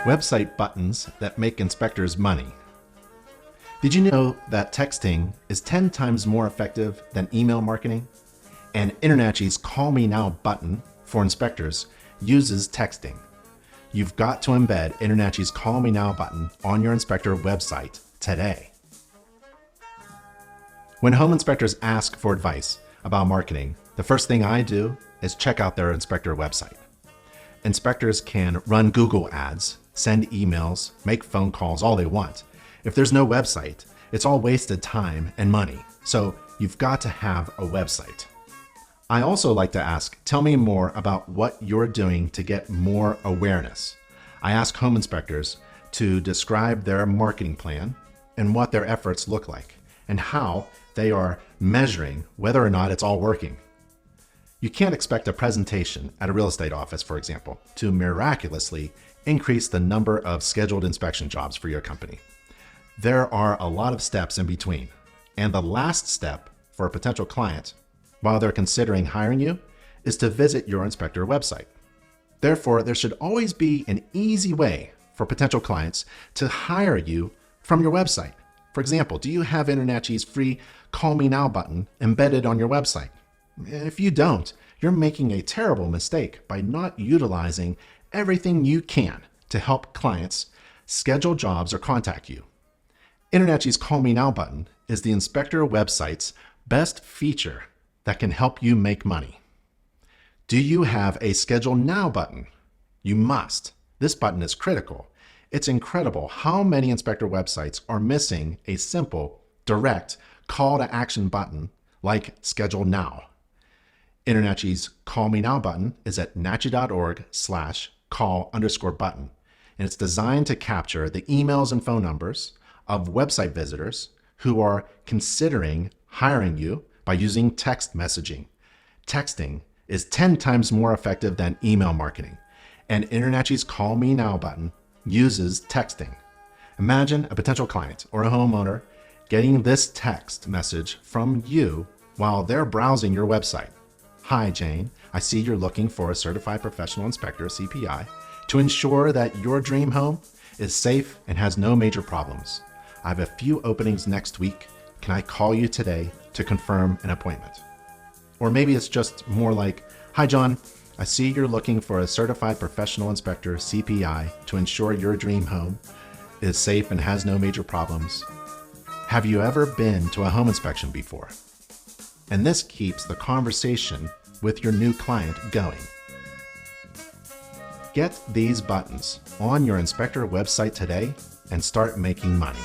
Website buttons that make inspectors money. Did you know that texting is 10 times more effective than email marketing? And InterNACHI's Call Me Now button for inspectors uses texting. You've got to embed InterNACHI's Call Me Now button on your inspector website today. When home inspectors ask for advice about marketing, the first thing I do is check out their inspector website. Inspectors can run Google ads, send emails, make phone calls, all they want. If there's no website, it's all wasted time and money. So you've got to have a website. I also like to ask, tell me more about what you're doing to get more awareness. I ask home inspectors to describe their marketing plan and what their efforts look like and how they are measuring whether or not it's all working. You can't expect a presentation at a real estate office, for example, to miraculously increase the number of scheduled inspection jobs for your company. There are a lot of steps in between, and the last step for a potential client while they're considering hiring you is to visit your inspector website. Therefore, there should always be an easy way for potential clients to hire you from your website. For example, do you have InterNACHI's free Call Me Now button embedded on your website? If you don't, you're making a terrible mistake by not utilizing everything you can to help clients schedule jobs or contact you. InterNACHI's Call Me Now button is the inspector website's best feature that can help you make money. Do you have a Schedule Now button? You must. This button is critical. It's incredible how many inspector websites are missing a simple, direct call to action button like Schedule Now. InterNACHI's Call Me Now button is at nachi.org/call_button, and it's designed to capture the emails and phone numbers of website visitors who are considering hiring you by using text messaging. Texting is 10 times more effective than email marketing, and InterNACHI's Call Me Now button uses texting. Imagine a potential client or a homeowner getting this text message from you while they're browsing your website. Hi, Jane. I see you're looking for a certified professional inspector, CPI, to ensure that your dream home is safe and has no major problems. I have a few openings next week. Can I call you today to confirm an appointment? Or maybe it's just more like, hi, John. I see you're looking for a certified professional inspector, CPI, to ensure your dream home is safe and has no major problems. Have you ever been to a home inspection before? And this keeps the conversation with your new client going. Get these buttons on your inspector website today and start making money.